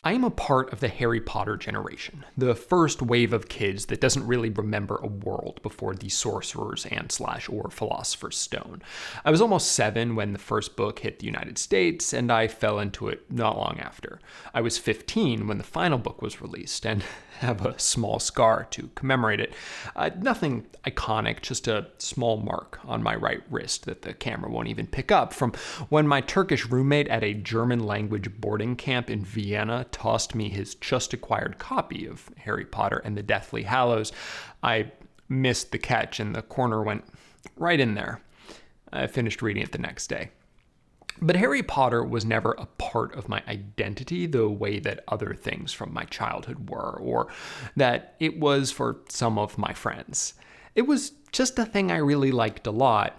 I am a part of the Harry Potter generation, the first wave of kids that doesn't really remember a world before the Sorcerer's and/or Philosopher's Stone. I was almost 7 when the first book hit the United States, and I fell into it not long after. I was 15 when the final book was released, and have a small scar to commemorate it. Nothing iconic, just a small mark on my right wrist that the camera won't even pick up from when my Turkish roommate at a German language boarding camp in Vienna tossed me his just acquired copy of Harry Potter and the Deathly Hallows. I missed the catch and the corner went right in there. I finished reading it the next day. But Harry Potter was never a part of my identity the way that other things from my childhood were, or that it was for some of my friends. It was just a thing I really liked a lot,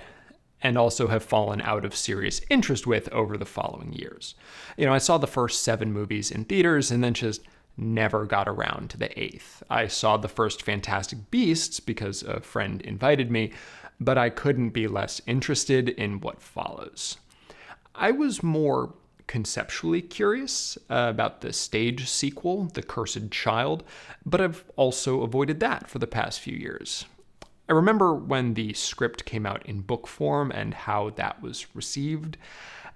and also have fallen out of serious interest with over the following years. I saw the first 7 movies in theaters and then just never got around to the 8th. I saw the first Fantastic Beasts because a friend invited me, but I couldn't be less interested in what follows. I was more conceptually curious about the stage sequel, The Cursed Child, but I've also avoided that for the past few years. I remember when the script came out in book form and how that was received.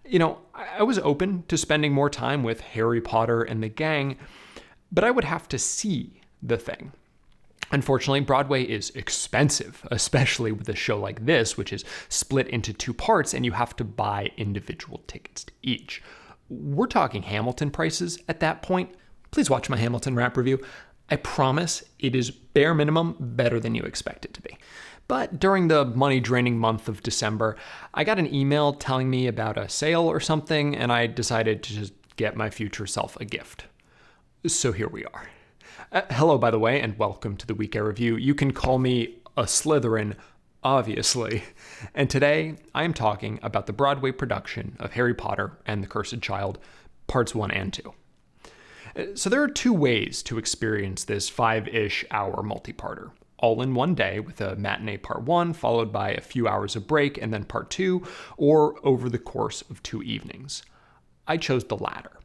I was open to spending more time with Harry Potter and the gang, but I would have to see the thing. Unfortunately, Broadway is expensive, especially with a show like this, which is split into 2 parts and you have to buy individual tickets to each. We're talking Hamilton prices at that point. Please watch my Hamilton rap review. I promise it is bare minimum better than you expect it to be. But during the money-draining month of December, I got an email telling me about a sale or something, and I decided to just get my future self a gift. So here we are. Hello, by the way, and welcome to the Week Air Review. You can call me a Slytherin, obviously. And today, I am talking about the Broadway production of Harry Potter and the Cursed Child, parts 1 and 2. So there are 2 ways to experience this 5-ish hour multi-parter. All in one day with a matinee part 1, followed by a few hours of break, and then part 2, or over the course of 2 evenings. I chose the latter.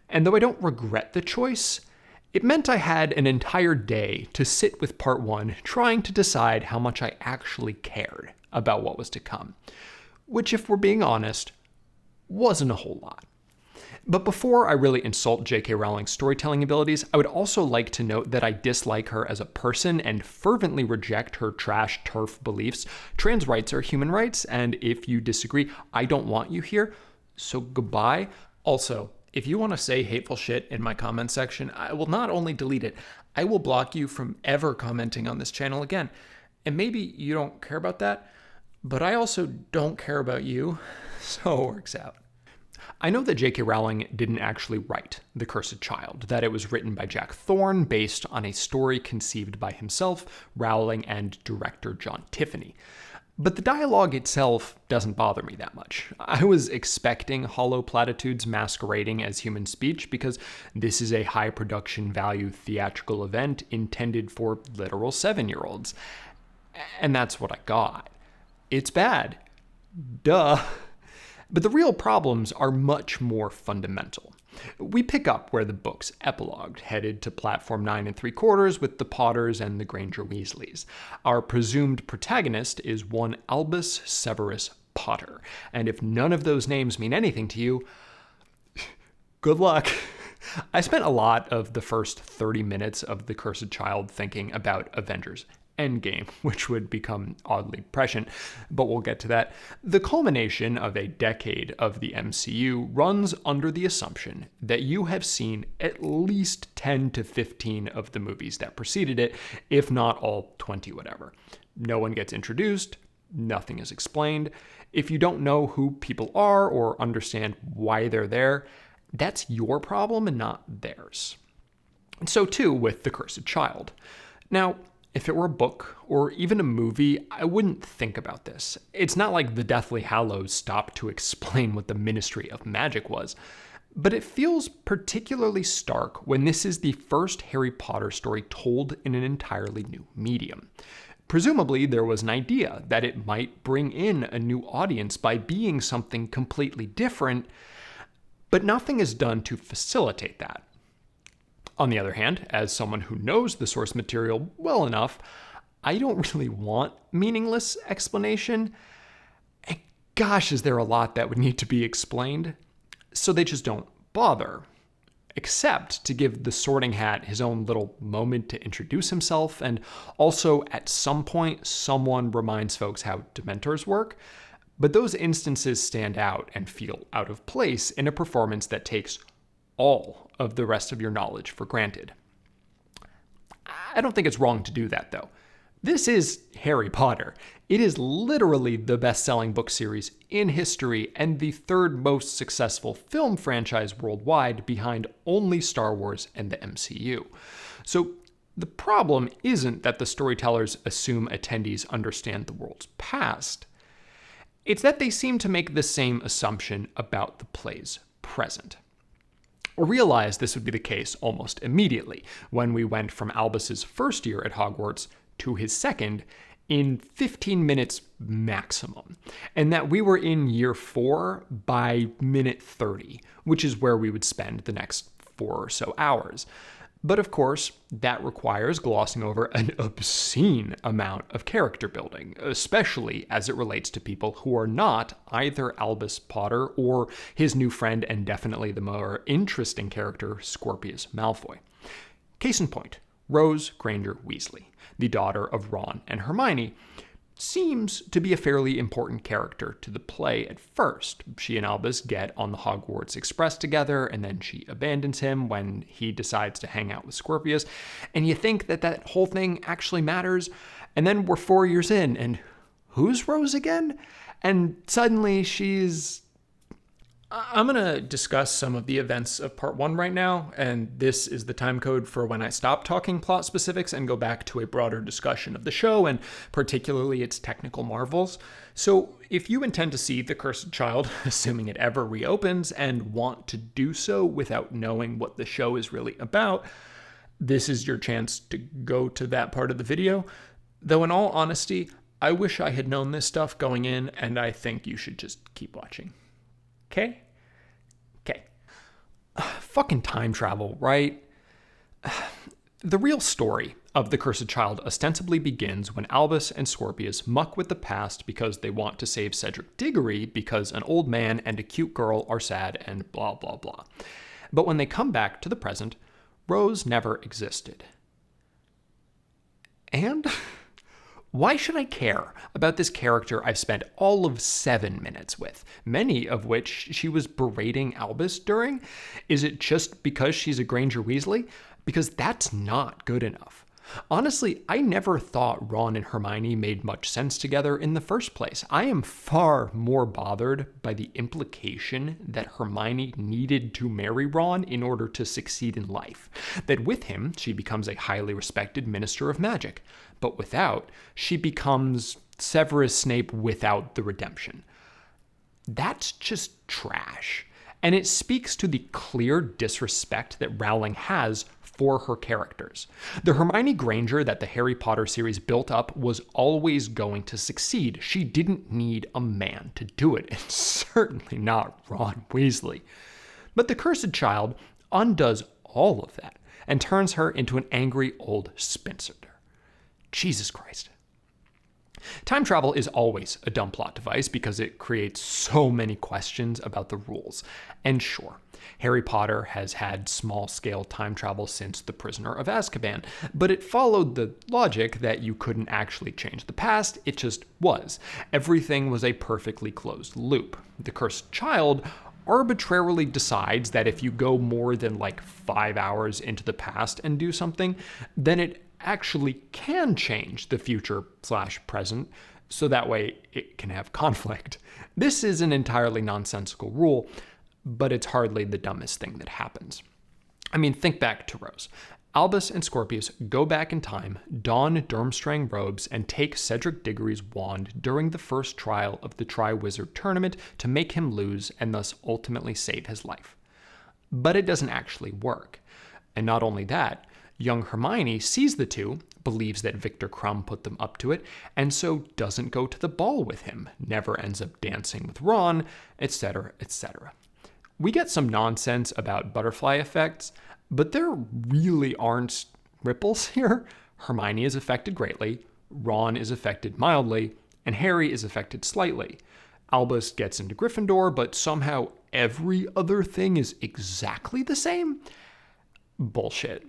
And though I don't regret the choice, it meant I had an entire day to sit with part 1 trying to decide how much I actually cared about what was to come, which, if we're being honest, wasn't a whole lot. But before I really insult JK Rowling's storytelling abilities, I would also like to note that I dislike her as a person and fervently reject her trash turf beliefs. Trans rights are human rights, and if you disagree, I don't want you here, so goodbye. Also, if you want to say hateful shit in my comment section, I will not only delete it, I will block you from ever commenting on this channel again. And maybe you don't care about that, but I also don't care about you, so it works out. I know that JK Rowling didn't actually write The Cursed Child, that it was written by Jack Thorne based on a story conceived by himself, Rowling, and director John Tiffany. But the dialogue itself doesn't bother me that much. I was expecting hollow platitudes masquerading as human speech because this is a high production value theatrical event intended for literal 7-year-olds. And that's what I got. It's bad. Duh. But the real problems are much more fundamental. We pick up where the book's epilogued, headed to platform 9 3/4 with the Potters and the Granger Weasleys. Our presumed protagonist is one Albus Severus Potter, and if none of those names mean anything to you, good luck. I spent a lot of the first 30 minutes of The Cursed Child thinking about Avengers Endgame, which would become oddly prescient, but we'll get to that. The culmination of a decade of the MCU runs under the assumption that you have seen at least 10 to 15 of the movies that preceded it, if not all 20 whatever. No one gets introduced, nothing is explained. If you don't know who people are or understand why they're there, that's your problem and not theirs. And so too with The Cursed Child. Now, if it were a book or even a movie, I wouldn't think about this. It's not like the Deathly Hallows stopped to explain what the Ministry of Magic was. But it feels particularly stark when this is the first Harry Potter story told in an entirely new medium. Presumably, there was an idea that it might bring in a new audience by being something completely different, but nothing is done to facilitate that. On the other hand, as someone who knows the source material well enough, I don't really want meaningless explanation. And gosh, is there a lot that would need to be explained? So they just don't bother. Except to give the Sorting Hat his own little moment to introduce himself, and also at some point someone reminds folks how Dementors work. But those instances stand out and feel out of place in a performance that takes all of the rest of your knowledge for granted. I don't think it's wrong to do that, though. This is Harry Potter. It is literally the best-selling book series in history and the third most successful film franchise worldwide, behind only Star Wars and the MCU. So the problem isn't that the storytellers assume attendees understand the world's past. It's that they seem to make the same assumption about the play's present. I realized this would be the case almost immediately when we went from Albus's first year at Hogwarts to his second in 15 minutes maximum, and that we were in year 4 by minute 30, which is where we would spend the next 4 or so hours. But of course, that requires glossing over an obscene amount of character building, especially as it relates to people who are not either Albus Potter or his new friend and definitely the more interesting character, Scorpius Malfoy. Case in point, Rose Granger Weasley, the daughter of Ron and Hermione, seems to be a fairly important character to the play at first. She and Albus get on the Hogwarts Express together, and then she abandons him when he decides to hang out with Scorpius. And you think that that whole thing actually matters, and then we're 4 years in, and who's Rose again? And suddenly she's... I'm going to discuss some of the events of part 1 right now, and this is the time code for when I stop talking plot specifics and go back to a broader discussion of the show, and particularly its technical marvels. So if you intend to see The Cursed Child, assuming it ever reopens, and want to do so without knowing what the show is really about, this is your chance to go to that part of the video. Though in all honesty, I wish I had known this stuff going in, and I think you should just keep watching. Okay? Fucking time travel, right? The real story of The Cursed Child ostensibly begins when Albus and Scorpius muck with the past because they want to save Cedric Diggory because an old man and a cute girl are sad and blah, blah, blah. But when they come back to the present, Rose never existed. And... why should I care about this character I've spent all of 7 minutes with, many of which she was berating Albus during? Is it just because she's a Granger Weasley? Because that's not good enough. Honestly, I never thought Ron and Hermione made much sense together in the first place. I am far more bothered by the implication that Hermione needed to marry Ron in order to succeed in life. That with him, she becomes a highly respected minister of magic. But without, she becomes Severus Snape without the redemption. That's just trash. And it speaks to the clear disrespect that Rowling has for her characters. The Hermione Granger that the Harry Potter series built up was always going to succeed. She didn't need a man to do it, and certainly not Ron Weasley. But The Cursed Child undoes all of that and turns her into an angry old spinster. Jesus Christ. Time travel is always a dumb plot device because it creates so many questions about the rules. And sure, Harry Potter has had small-scale time travel since The Prisoner of Azkaban, but it followed the logic that you couldn't actually change the past, it just was. Everything was a perfectly closed loop. The Cursed Child arbitrarily decides that if you go more than 5 hours into the past and do something, then it actually can change the future/present, so that way it can have conflict. This is an entirely nonsensical rule, but it's hardly the dumbest thing that happens. I mean, think back to Rose. Albus and Scorpius go back in time, don Durmstrang robes, and take Cedric Diggory's wand during the first trial of the Triwizard Tournament to make him lose and thus ultimately save his life. But it doesn't actually work. And not only that, young Hermione sees the two, believes that Victor Crumb put them up to it, and so doesn't go to the ball with him, never ends up dancing with Ron, etc., etc. We get some nonsense about butterfly effects, But there really aren't ripples here. Hermione is affected greatly, Ron is affected mildly, and Harry is affected slightly. Albus gets into Gryffindor, but somehow every other thing is exactly the same? Bullshit.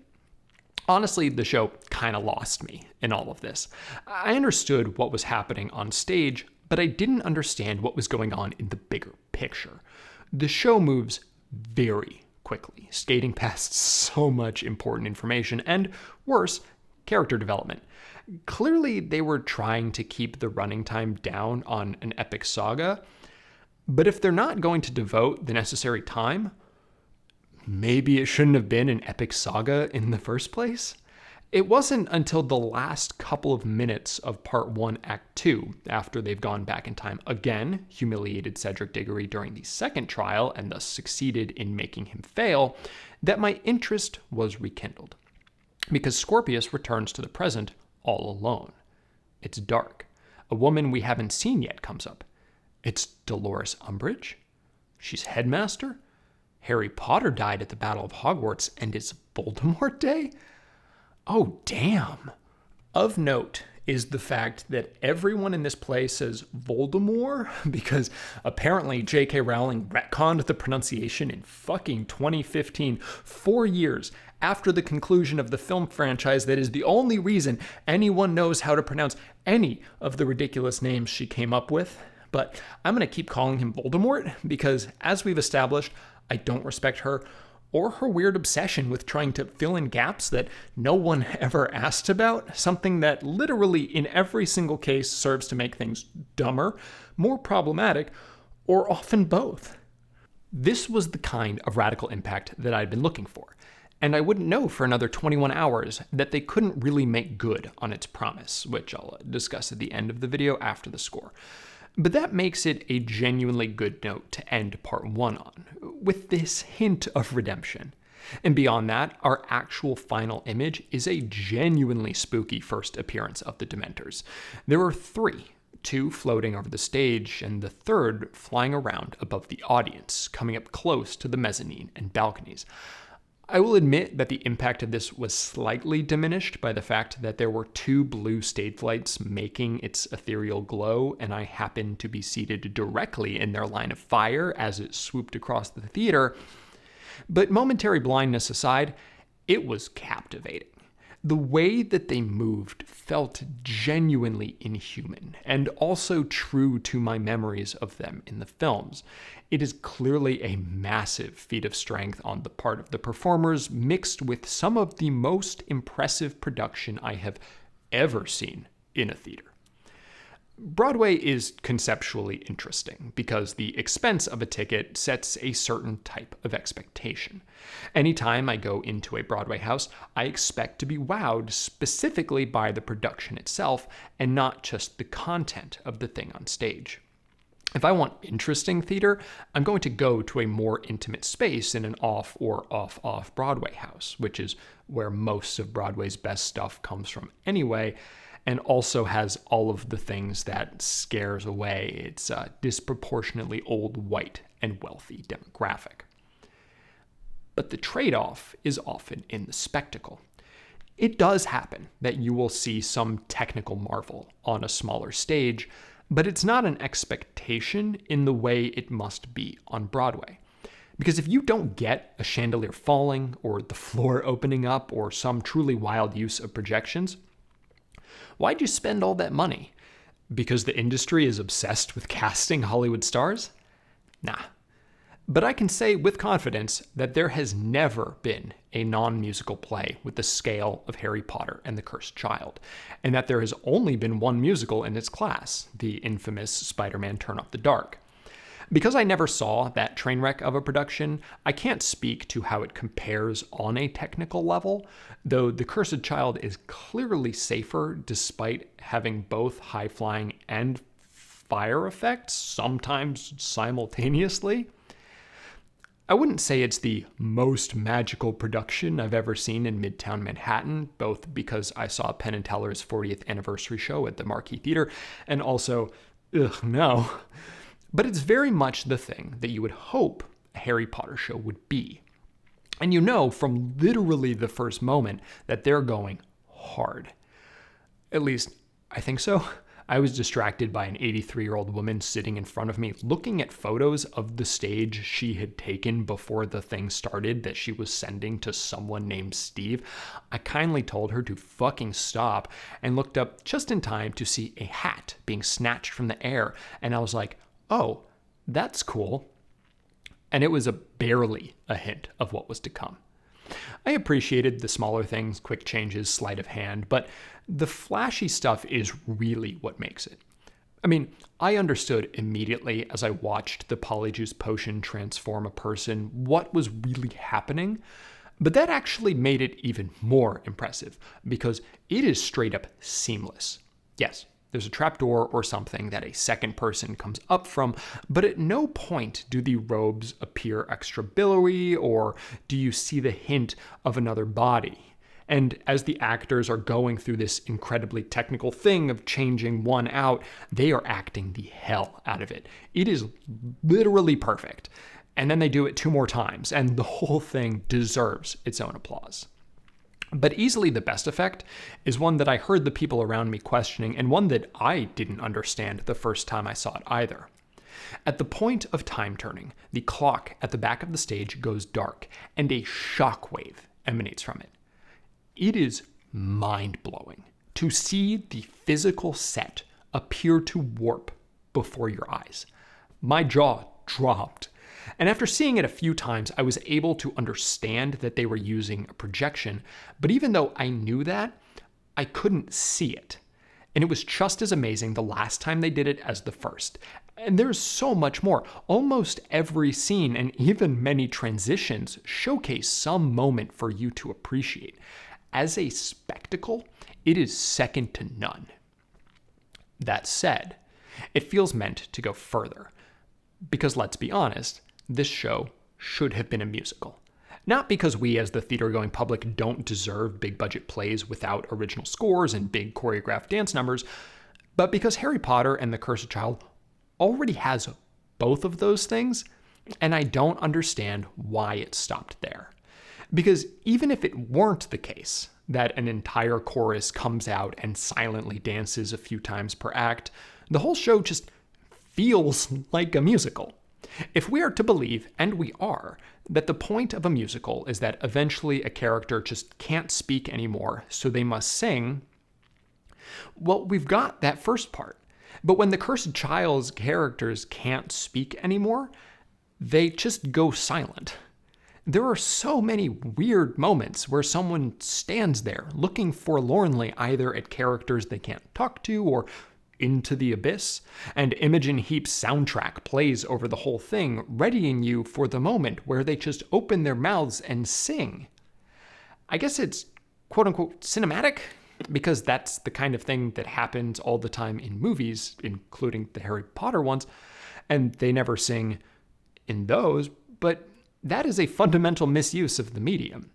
Honestly, the show kind of lost me in all of this. I understood what was happening on stage, but I didn't understand what was going on in the bigger picture. The show moves very quickly, skating past so much important information and, worse, character development. Clearly, they were trying to keep the running time down on an epic saga, but if they're not going to devote the necessary time, maybe it shouldn't have been an epic saga in the first place? It wasn't until the last couple of minutes of Part 1, Act 2, after they've gone back in time again, humiliated Cedric Diggory during the second trial, and thus succeeded in making him fail, that my interest was rekindled. Because Scorpius returns to the present all alone. It's dark. A woman we haven't seen yet comes up. It's Dolores Umbridge? She's headmaster? Harry Potter died at the Battle of Hogwarts, and it's Voldemort Day? Oh, damn. Of note is the fact that everyone in this play says Voldemort because apparently JK Rowling retconned the pronunciation in fucking 2015, 4 years after the conclusion of the film franchise that is the only reason anyone knows how to pronounce any of the ridiculous names she came up with. But I'm going to keep calling him Voldemort because, as we've established, I don't respect her or her weird obsession with trying to fill in gaps that no one ever asked about, something that literally in every single case serves to make things dumber, more problematic, or often both. This was the kind of radical impact that I'd been looking for, and I wouldn't know for another 21 hours that they couldn't really make good on its promise, which I'll discuss at the end of the video after the score. But that makes it a genuinely good note to end Part 1 on, with this hint of redemption. And beyond that, our actual final image is a genuinely spooky first appearance of the Dementors. There are 3, 2 floating over the stage, and the third flying around above the audience, coming up close to the mezzanine and balconies. I will admit that the impact of this was slightly diminished by the fact that there were 2 blue stage lights making its ethereal glow, and I happened to be seated directly in their line of fire as it swooped across the theater. But momentary blindness aside, it was captivating. The way that they moved felt genuinely inhuman, and also true to my memories of them in the films. It is clearly a massive feat of strength on the part of the performers, mixed with some of the most impressive production I have ever seen in a theater. Broadway is conceptually interesting because the expense of a ticket sets a certain type of expectation. Anytime I go into a Broadway house, I expect to be wowed specifically by the production itself and not just the content of the thing on stage. If I want interesting theater, I'm going to go to a more intimate space in an off or off Broadway house, which is where most of Broadway's best stuff comes from anyway, and also has all of the things that scares away its disproportionately old, white, and wealthy demographic. But the trade-off is often in the spectacle. It does happen that you will see some technical marvel on a smaller stage, but it's not an expectation in the way it must be on Broadway. Because if you don't get a chandelier falling, or the floor opening up, or some truly wild use of projections, why'd you spend all that money? Because the industry is obsessed with casting Hollywood stars? Nah. But I can say with confidence that there has never been a non-musical play with the scale of Harry Potter and the Cursed Child, and that there has only been one musical in its class, the infamous Spider-Man Turn Up the Dark. Because I never saw that train wreck of a production, I can't speak to how it compares on a technical level, though The Cursed Child is clearly safer despite having both high-flying and fire effects, sometimes simultaneously. I wouldn't say it's the most magical production I've ever seen in Midtown Manhattan, both because I saw Penn and Teller's 40th anniversary show at the Marquis Theater, and also, no. But it's very much the thing that you would hope a Harry Potter show would be. And you know from literally the first moment that they're going hard. At least, I think so. I was distracted by an 83-year-old woman sitting in front of me looking at photos of the stage she had taken before the thing started that she was sending to someone named Steve. I kindly told her to fucking stop and looked up just in time to see a hat being snatched from the air. And I was like, oh, that's cool. And it was barely a hint of what was to come. I appreciated the smaller things, quick changes, sleight of hand, but the flashy stuff is really what makes it. I mean, I understood immediately as I watched the Polyjuice potion transform a person what was really happening, but that actually made it even more impressive because it is straight up seamless. Yes, there's a trapdoor or something that a second person comes up from, but at no point do the robes appear extra billowy or do you see the hint of another body. And as the actors are going through this incredibly technical thing of changing one out, they are acting the hell out of it. It is literally perfect. And then they do it 2 more times, and the whole thing deserves its own applause. But easily the best effect is one that I heard the people around me questioning, and one that I didn't understand the first time I saw it either. At the point of time turning, the clock at the back of the stage goes dark, and a shockwave emanates from it. It is mind-blowing to see the physical set appear to warp before your eyes. My jaw dropped. And after seeing it a few times, I was able to understand that they were using a projection, but even though I knew that, I couldn't see it. And it was just as amazing the last time they did it as the first. And there's so much more. Almost every scene and even many transitions showcase some moment for you to appreciate. As a spectacle, it is second to none. That said, it feels meant to go further. Because let's be honest, this show should have been a musical. Not because we as the theater-going public don't deserve big-budget plays without original scores and big choreographed dance numbers, but because Harry Potter and the Cursed Child already has both of those things, and I don't understand why it stopped there. Because even if it weren't the case that an entire chorus comes out and silently dances a few times per act, the whole show just feels like a musical. If we are to believe, and we are, that the point of a musical is that eventually a character just can't speak anymore, so they must sing, well, we've got that first part. But when the Cursed Child's characters can't speak anymore, they just go silent. There are so many weird moments where someone stands there looking forlornly either at characters they can't talk to or into the abyss, and Imogen Heap's soundtrack plays over the whole thing, readying you for the moment where they just open their mouths and sing. I guess it's quote-unquote cinematic, because that's the kind of thing that happens all the time in movies, including the Harry Potter ones, and they never sing in those, but that is a fundamental misuse of the medium.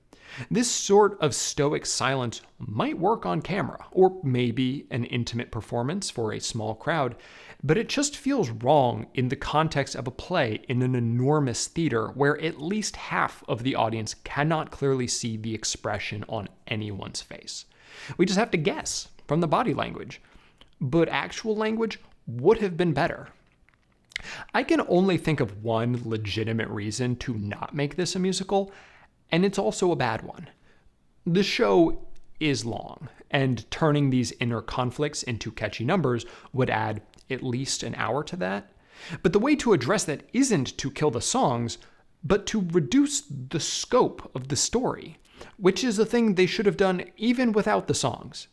This sort of stoic silence might work on camera, or maybe an intimate performance for a small crowd, but it just feels wrong in the context of a play in an enormous theater where at least half of the audience cannot clearly see the expression on anyone's face. We just have to guess from the body language. But actual language would have been better. I can only think of one legitimate reason to not make this a musical, and it's also a bad one. The show is long, and turning these inner conflicts into catchy numbers would add at least an hour to that. But the way to address that isn't to kill the songs, but to reduce the scope of the story, which is a thing they should have done even without the songs.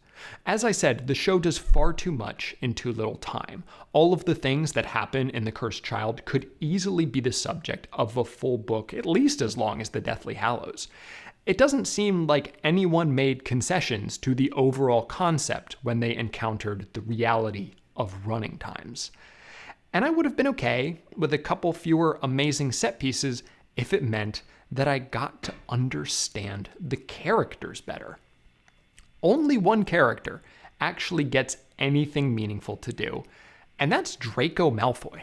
As I said, the show does far too much in too little time. All of the things that happen in The Cursed Child could easily be the subject of a full book, at least as long as The Deathly Hallows. It doesn't seem like anyone made concessions to the overall concept when they encountered the reality of running times. And I would have been okay with a couple fewer amazing set pieces if it meant that I got to understand the characters better. Only one character actually gets anything meaningful to do, and that's Draco Malfoy.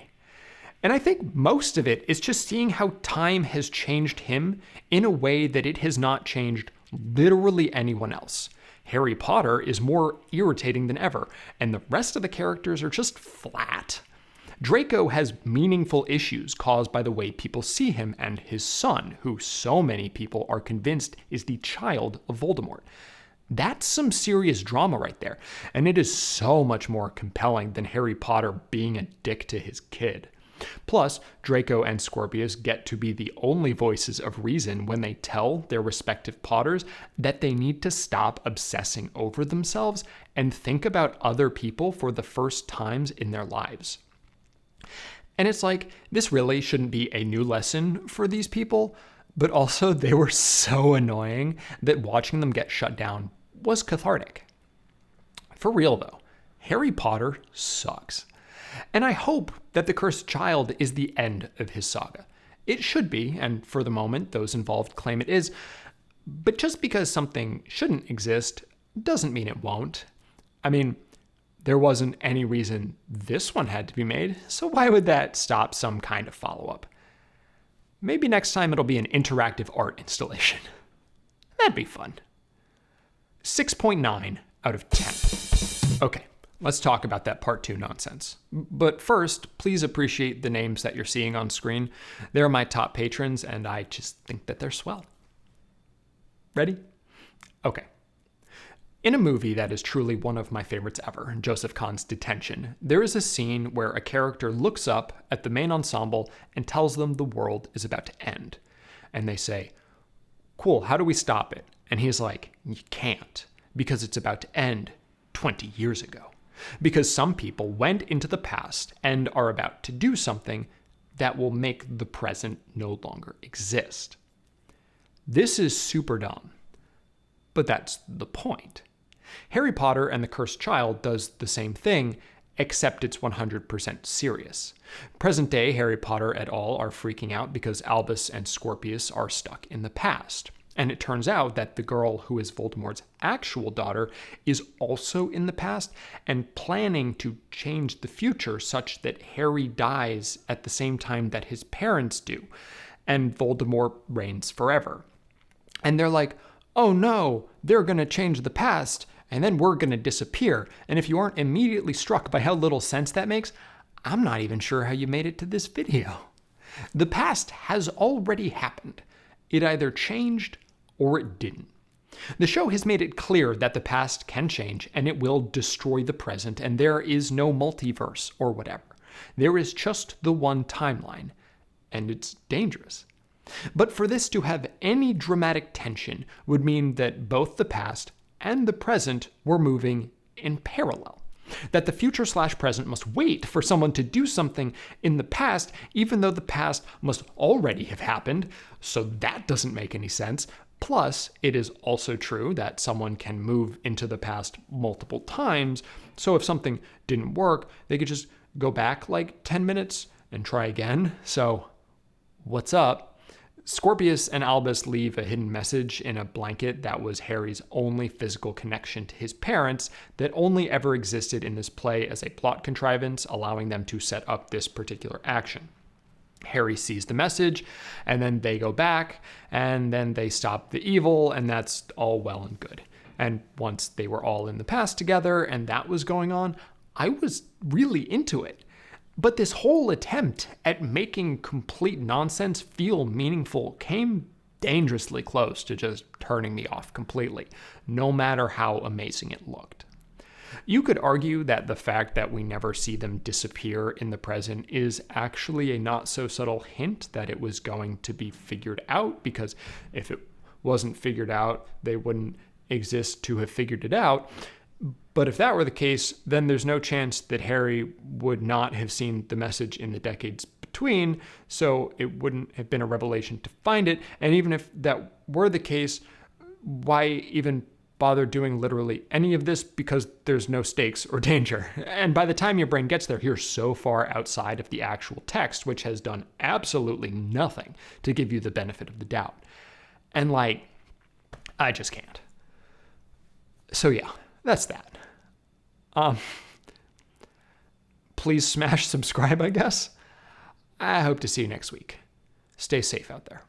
And I think most of it is just seeing how time has changed him in a way that it has not changed literally anyone else. Harry Potter is more irritating than ever, and the rest of the characters are just flat. Draco has meaningful issues caused by the way people see him and his son, who so many people are convinced is the child of Voldemort. That's some serious drama right there, and it is so much more compelling than Harry Potter being a dick to his kid. Plus, Draco and Scorpius get to be the only voices of reason when they tell their respective Potters that they need to stop obsessing over themselves and think about other people for the first times in their lives. And it's like, this really shouldn't be a new lesson for these people, but also they were so annoying that watching them get shut down was cathartic. For real though, Harry Potter sucks. And I hope that The Cursed Child is the end of his saga. It should be, and for the moment, those involved claim it is. But just because something shouldn't exist doesn't mean it won't. I mean, there wasn't any reason this one had to be made, so why would that stop some kind of follow-up? Maybe next time it'll be an interactive art installation. That'd be fun. 6.9 out of 10. Okay. Let's talk about that part 2 nonsense. But first, please appreciate the names that you're seeing on screen. They're my top patrons, and I just think that they're swell. Ready? Okay. In a movie that is truly one of my favorites ever, Joseph Kahn's Detention, there is a scene where a character looks up at the main ensemble and tells them the world is about to end. And they say, "Cool, how do we stop it?" And he's like, "You can't, because it's about to end 20 years ago. Because some people went into the past and are about to do something that will make the present no longer exist." This is super dumb, but that's the point. Harry Potter and the Cursed Child does the same thing, except it's 100% serious. Present day Harry Potter et al. Are freaking out because Albus and Scorpius are stuck in the past. And it turns out that the girl who is Voldemort's actual daughter is also in the past and planning to change the future such that Harry dies at the same time that his parents do, and Voldemort reigns forever. And they're like, "Oh no, they're going to change the past, and then we're going to disappear." And if you aren't immediately struck by how little sense that makes, I'm not even sure how you made it to this video. The past has already happened. It either changed or it didn't. The show has made it clear that the past can change and it will destroy the present, and there is no multiverse or whatever. There is just the one timeline, and it's dangerous. But for this to have any dramatic tension would mean that both the past and the present were moving in parallel. That the future/present must wait for someone to do something in the past, even though the past must already have happened, so that doesn't make any sense. Plus, it is also true that someone can move into the past multiple times, so if something didn't work, they could just go back like 10 minutes and try again. So, what's up? Scorpius and Albus leave a hidden message in a blanket that was Harry's only physical connection to his parents that only ever existed in this play as a plot contrivance, allowing them to set up this particular action. Harry sees the message, and then they go back, and then they stop the evil, and that's all well and good. And once they were all in the past together, and that was going on, I was really into it. But this whole attempt at making complete nonsense feel meaningful came dangerously close to just turning me off completely, no matter how amazing it looked. You could argue that the fact that we never see them disappear in the present is actually a not so subtle hint that it was going to be figured out, because if it wasn't figured out, they wouldn't exist to have figured it out. But if that were the case, then there's no chance that Harry would not have seen the message in the decades between, so it wouldn't have been a revelation to find it. And even if that were the case, why even bother doing literally any of this, because there's no stakes or danger. And by the time your brain gets there, you're so far outside of the actual text, which has done absolutely nothing to give you the benefit of the doubt. And I just can't. So yeah, that's that. Please smash subscribe, I guess. I hope to see you next week. Stay safe out there.